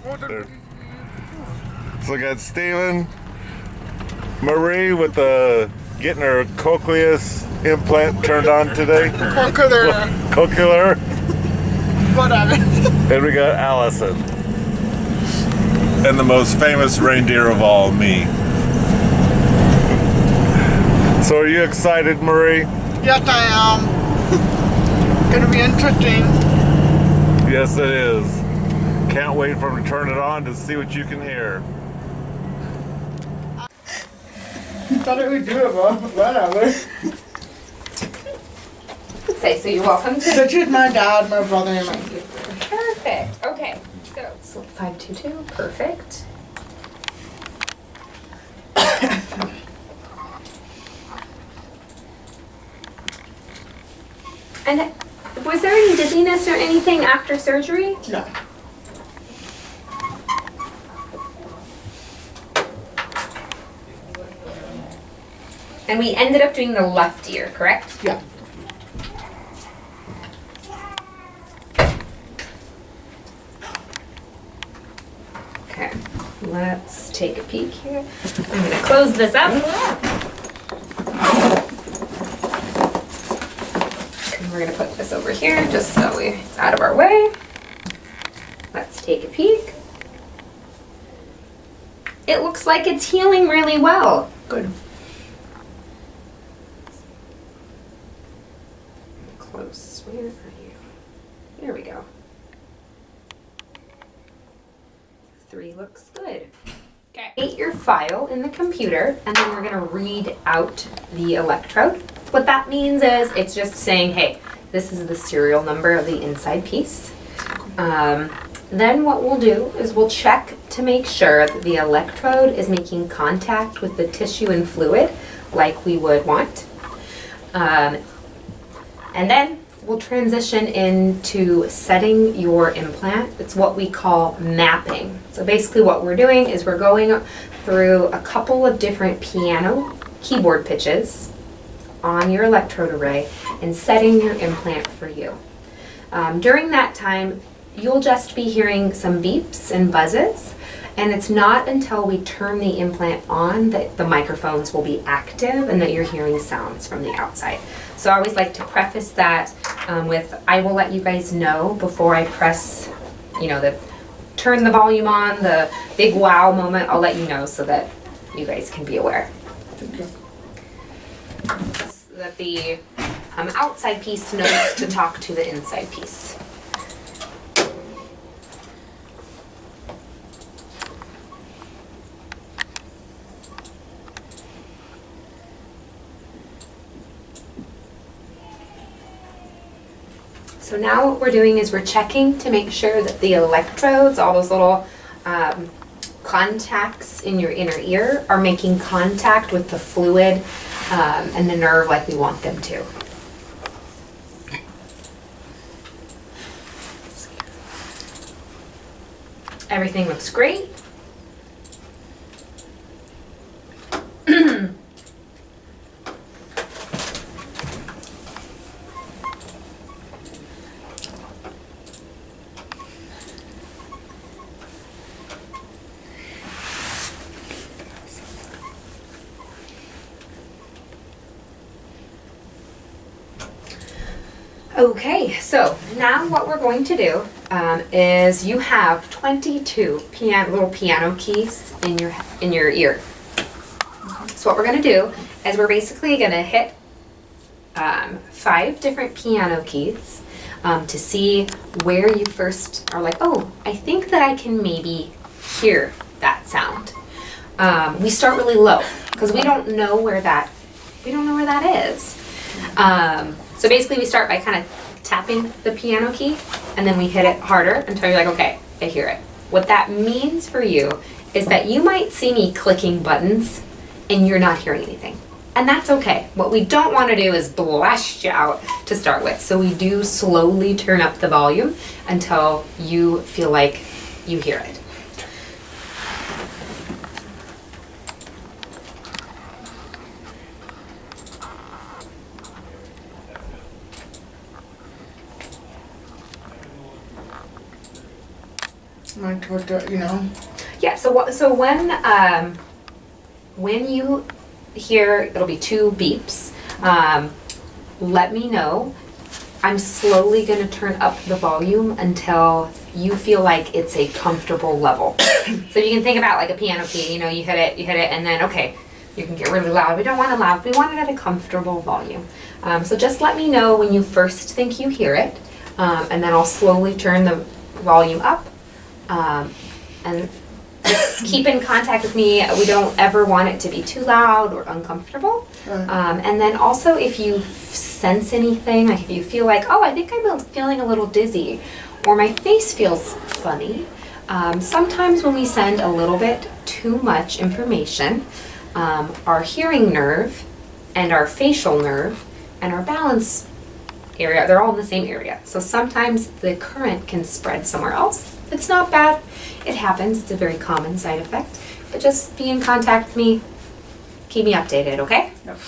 There. So we got Steven, Marie with the getting her cochlear implant turned on today. Cochlear. Whatever. And we got Allison. And the most famous reindeer of all, me. So are you excited, Marie? Yes, I am. Gonna be interesting. Yes, it is. Can't wait for him to turn it on to see what you can hear. Thought it would do it, but whatever. Say, so you're welcome to. This is my dad, my brother, and my sister. Perfect. Okay. So 522. Perfect. And was there any dizziness or anything after surgery? No. And we ended up doing the left ear, correct? Yeah. Okay, let's take a peek here. I'm gonna close this up. And we're gonna put this over here just so it's out of our way. Let's take a peek. It looks like it's healing really well. Good. Close. Where are you? There we go. 3 looks good. Okay. Create your file in the computer, and then we're gonna read out the electrode. What that means is it's just saying, hey, this is the serial number of the inside piece. Then what we'll do is we'll check to make sure that the electrode is making contact with the tissue and fluid like we would want. And then we'll transition into setting your implant. It's what we call mapping. So basically what we're doing is we're going through a couple of different piano keyboard pitches on your electrode array and setting your implant for you. During that time, you'll just be hearing some beeps and buzzes, and it's not until we turn the implant on that the microphones will be active and that you're hearing sounds from the outside. So I always like to preface that with, I will let you guys know before I press, turn the volume on, the big wow moment, I'll let you know so that you guys can be aware. Okay. So that the outside piece knows to talk to the inside piece. So now what we're doing is we're checking to make sure that the electrodes, all those little contacts in your inner ear, are making contact with the fluid and the nerve like we want them to. Everything looks great. Okay, so now what we're going to do is you have 22 little piano keys in your ear. So what we're going to do is we're basically going to hit 5 different piano keys to see where you first are like, oh, I think that I can maybe hear that sound. We start really low because we don't know where that is. So basically we start by kind of tapping the piano key and then we hit it harder until you're like, okay, I hear it. What that means for you is that you might see me clicking buttons and you're not hearing anything. And that's okay. What we don't want to do is blast you out to start with. So we do slowly turn up the volume until you feel like you hear it. Like what the, you know? Yeah, so when you hear, it'll be 2 beeps, let me know. I'm slowly gonna turn up the volume until you feel like it's a comfortable level. So you can think about like a piano key, you know, you hit it, and then, okay, you can get really loud. We don't want it loud, we want it at a comfortable volume. So just let me know when you first think you hear it, and then I'll slowly turn the volume up. And just keep in contact with me. We don't ever want it to be too loud or uncomfortable. And then also if you sense anything, like if you feel like, oh, I think I'm feeling a little dizzy, or my face feels funny, sometimes when we send a little bit too much information, our hearing nerve and our facial nerve and our balance area, they're all in the same area. So sometimes the current can spread somewhere else. It's not bad. It happens. It's a very common side effect. But just be in contact with me. Keep me updated, okay? Yep.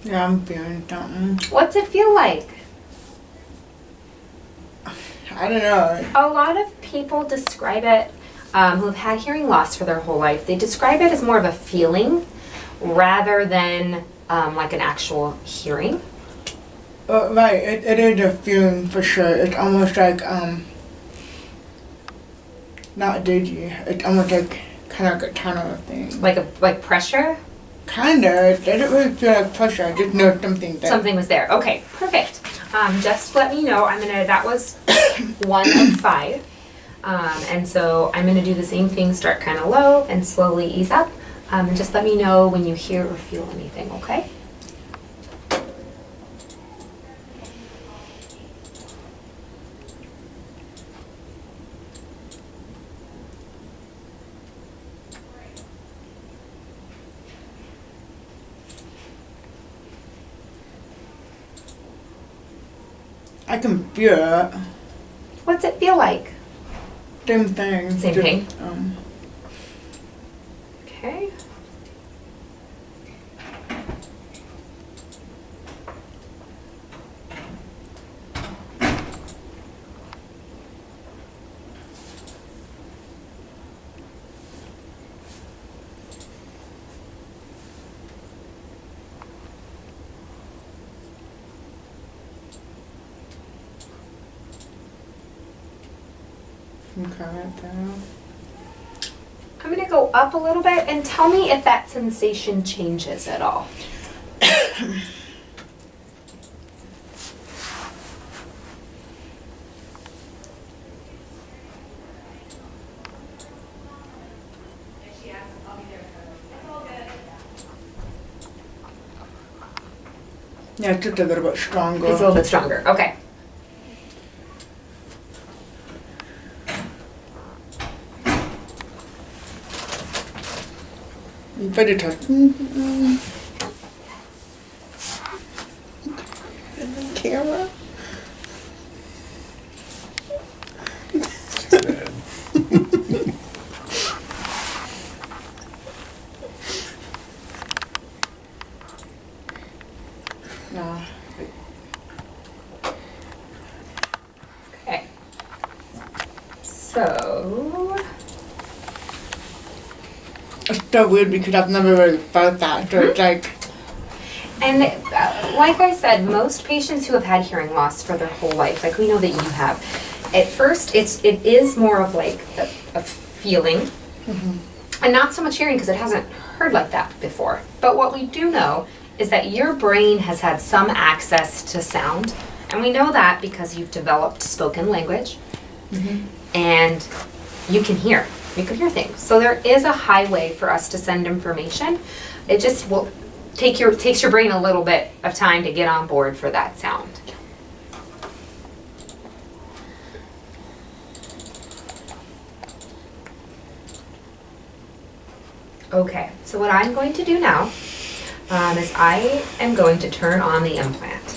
Yeah, I'm feeling something. What's it feel like? I don't know. A lot of people describe it, who have had hearing loss for their whole life, they describe it as more of a feeling rather than like an actual hearing. Right, it is a feeling for sure. It's almost like, not dizzy. It's almost like kind of like a tunnel thing. Like pressure? Kinda. It doesn't really feel like pressure. I just know something there. Something was there. Okay, perfect. Just let me know. That was 1 of 5. And so I'm gonna do the same thing, start kind of low and slowly ease up. And just let me know when you hear or feel anything, okay? I can feel it. What's it feel like? Same thing. Same Just, thing? Okay. Okay, down. I'm gonna go up a little bit and tell me if that sensation changes at all. Yeah, it's just a little bit stronger. It's a little bit stronger. Okay. You better touch. Camera. No. Okay. So. It's so weird because I've never really felt that. So it's like. And like I said, most patients who have had hearing loss for their whole life, like we know that you have, at first it is more of like a feeling, and not so much hearing because it hasn't heard like that before. But what we do know is that your brain has had some access to sound, and we know that because you've developed spoken language, and you can hear. You can hear things. So there is a highway for us to send information. It just will takes your brain a little bit of time to get on board for that sound. Okay, so what I'm going to do now is I am going to turn on the implant.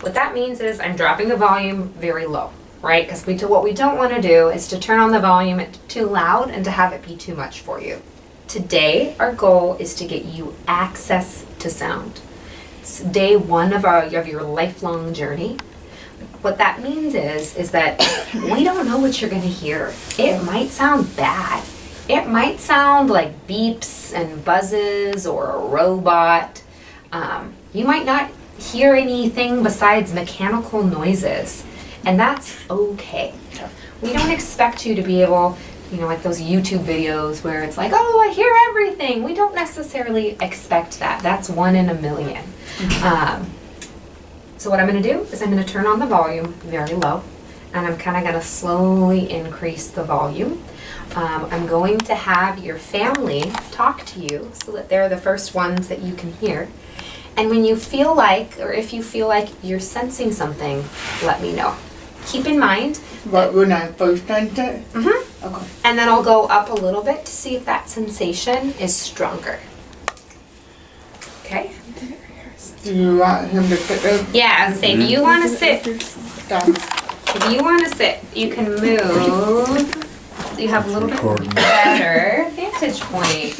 What that means is I'm dropping the volume very low, right? Because what we don't want to do is to turn on the volume too loud and to have it be too much for you. Today, our goal is to get you access to sound. It's day one of your lifelong journey. What that means is that we don't know what you're going to hear. It might sound bad. It might sound like beeps and buzzes or a robot. You might not hear anything besides mechanical noises, and that's okay. We don't expect you to be able, like those YouTube videos where it's like, oh, I hear everything. We don't necessarily expect that. That's 1 in a million. So what I'm going to do is I'm going to turn on the volume very low, and I'm kind of going to slowly increase the volume. I'm going to have your family talk to you so that they're the first ones that you can hear. And when you feel like, or if you feel like you're sensing something, let me know. Keep in mind. But when I first sense it? Mm-hmm. Okay. And then I'll go up a little bit to see if that sensation is stronger. Okay? Do you want him to sit there? Yeah, I was saying, if you want to sit, Down. if you want to sit, you can move. You have a little bit better vantage point.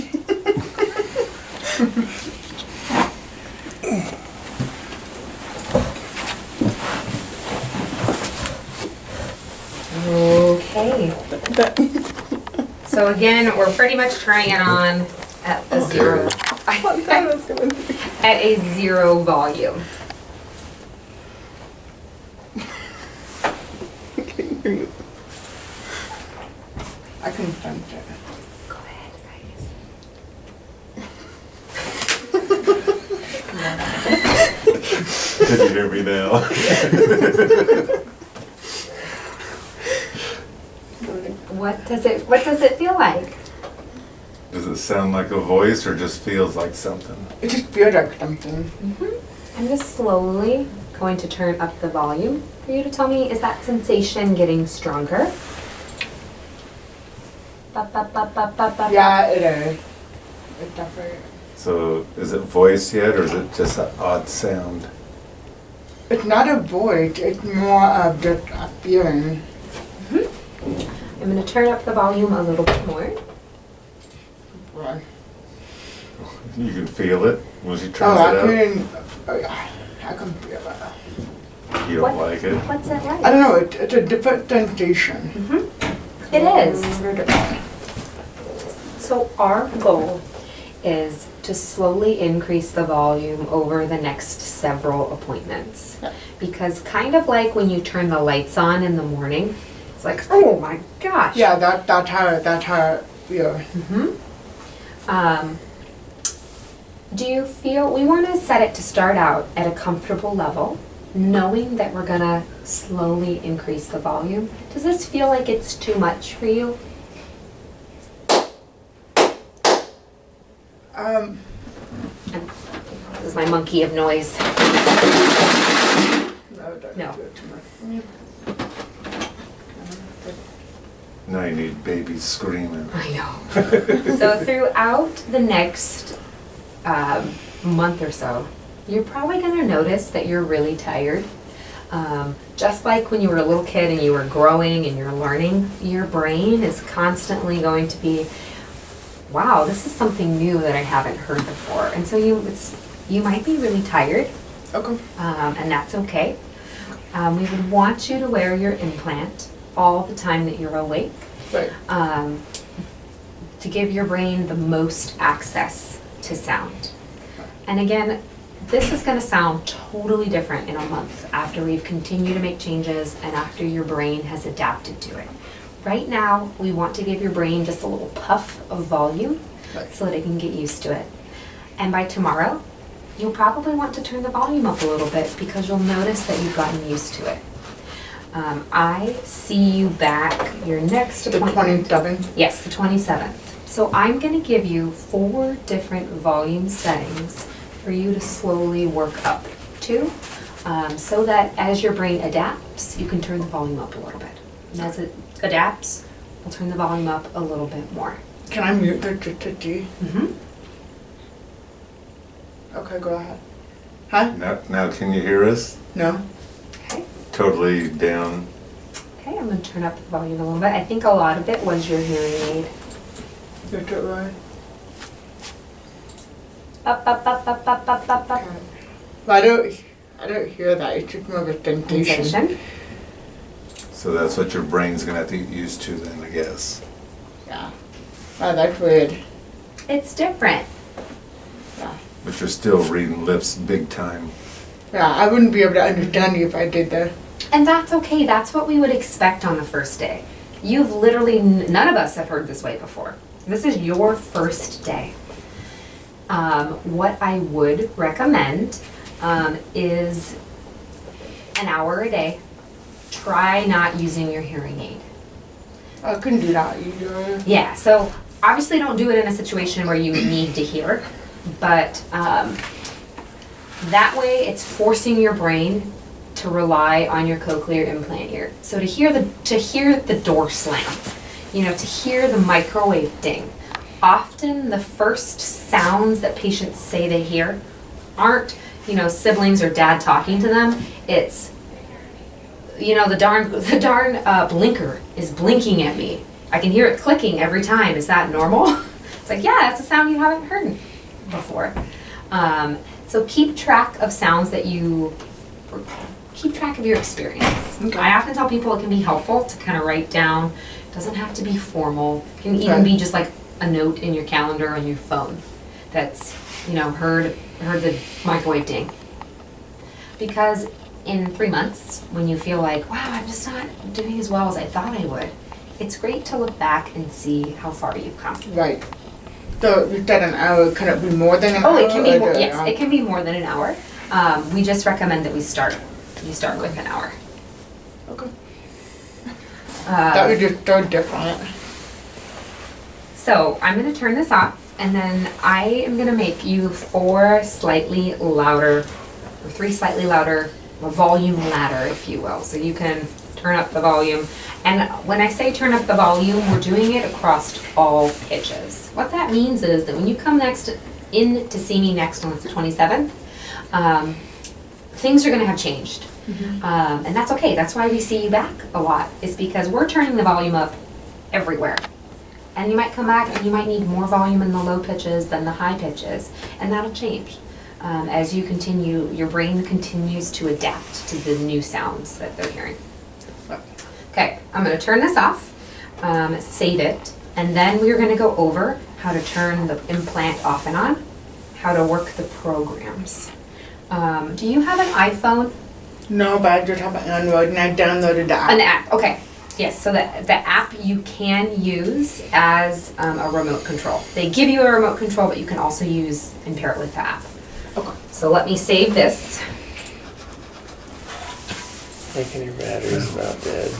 Okay. So again, we're pretty much turning it on at a zero. At a zero volume. I can sense it. Go ahead, guys. Did you hear me now? What does it feel like? Does it sound like a voice or just feels like something? It just feels like something. I'm just slowly going to turn up the volume for you to tell me, is that sensation getting stronger? Yeah, it is. It's definitely. So is it voice yet, or is it just an odd sound? It's not a voice, it's more of just a feeling. I'm going to turn up the volume a little bit more. Right. You can feel it when she Oh, turns I it up? can, I can feel it. You don't like it? What's it like? I don't know, it's a different sensation. It is. So our goal is to slowly increase the volume over the next several appointments. Because kind of like when you turn the lights on in the morning, it's like, oh my gosh. Yeah, that's how it feels. Do you feel, we want to set it to start out at a comfortable level, knowing that we're going to slowly increase the volume. Does this feel like it's too much for you? This is my monkey of noise. No. Now you need babies screaming. I know. So throughout the next month or so, you're probably going to notice that you're really tired. Just like when you were a little kid and you were growing and you're learning, your brain is constantly going to be, wow, this is something new that I haven't heard before. And so you might be really tired. Okay. And that's okay. We would want you to wear your implant all the time that you're awake. Right. To give your brain the most access to sound. And again, this is going to sound totally different in a month after we've continued to make changes and after your brain has adapted to it. Right now, we want to give your brain just a little puff of volume so that it can get used to it. And by tomorrow, you'll probably want to turn the volume up a little bit because you'll notice that you've gotten used to it. I see you back your next appointment. The 27th? Yes, the 27th. So I'm going to give you 4 different volume settings for you to slowly work up to, so that as your brain adapts, you can turn the volume up a little bit. And as it adapts, we'll turn the volume up a little bit more. Can I mute the T? Mm-hmm. Okay, go ahead. Huh? Now can you hear us? No? Okay. Totally down. Okay, I'm gonna turn up the volume a little bit. I think a lot of it was your hearing aid. Get it right. Up. But I don't hear that. It's just more of a sensation. Sensation. So that's what your brain's gonna have to get used to then, I guess. Yeah. Oh, that's weird. It's different. Yeah. But you're still reading lips big time. Yeah, I wouldn't be able to understand you if I did that. And that's okay. That's what we would expect on the first day. You've literally, none of us have heard this way before. This is your first day. What I would recommend is an hour a day. Try not using your hearing aid. I couldn't do that either. Yeah, so obviously don't do it in a situation where you need to hear, but that way it's forcing your brain to rely on your cochlear implant ear. So to hear the door slam, to hear the microwave ding, often the first sounds that patients say they hear aren't, siblings or dad talking to them. It's, the darn blinker is blinking at me. I can hear it clicking every time. Is that normal? It's like, yeah, that's a sound you haven't heard before. So keep track of sounds that keep track of your experience. Okay. I often tell people it can be helpful to kind of write down. It doesn't have to be formal. It can even be just like a note in your calendar on your phone that's, heard the microwave ding. Because in 3 months, when you feel like, wow, I'm just not doing as well as I thought I would, it's great to look back and see how far you've come. Right. So you said an hour. Can it be more than an hour? Oh, it can be more. or Yes, it can be more than an hour. We just recommend that you start with an hour. Okay. That would just so different. So I'm going to turn this off, and then I am going to make you 3 slightly louder, a volume ladder, if you will. So you can turn up the volume. And when I say turn up the volume, we're doing it across all pitches. What that means is that when you come in to see me next on the 27th, things are going to have changed. And that's okay. That's why we see you back a lot, is because we're turning the volume up everywhere. And you might come back and you might need more volume in the low pitches than the high pitches, and that'll change. As you continue, your brain continues to adapt to the new sounds that they're hearing. Okay, I'm going to turn this off, save it, and then we're going to go over how to turn the implant off and on, how to work the programs. Do you have an iPhone? No, but I just have an Android and I downloaded the app. An app, okay. Yes, so the app you can use as a remote control. They give you a remote control, but you can also and pair it with the app. Okay. So let me save this. Thinking your battery's about dead.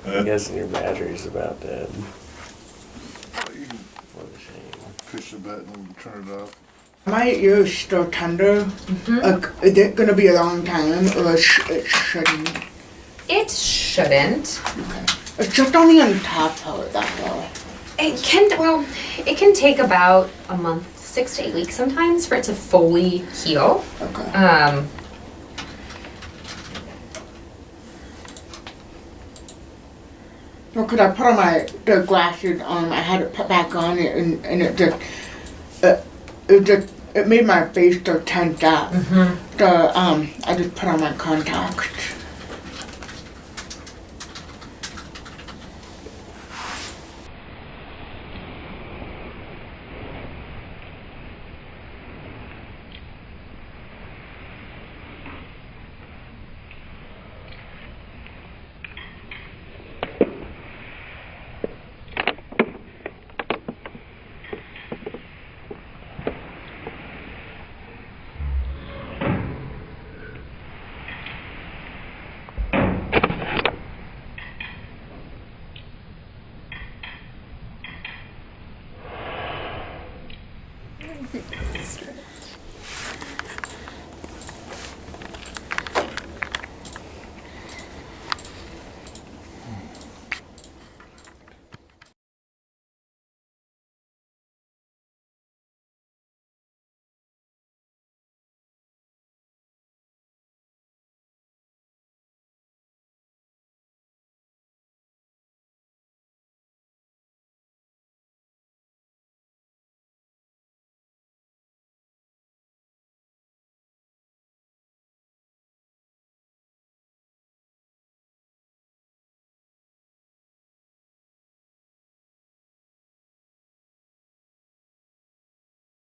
I'm guessing your battery's about dead. What a shame. Push the button and turn it off. My ear is still tender. Like, is it gonna be a long time, or it shouldn't? It shouldn't. Okay. It's just only on the top part, that's all. It can take about a month, 6 to 8 weeks sometimes for it to fully heal. Okay. Well, could I put on the glasses on? I had it put back on it, and it made my face so tense up. So I just put on my contacts.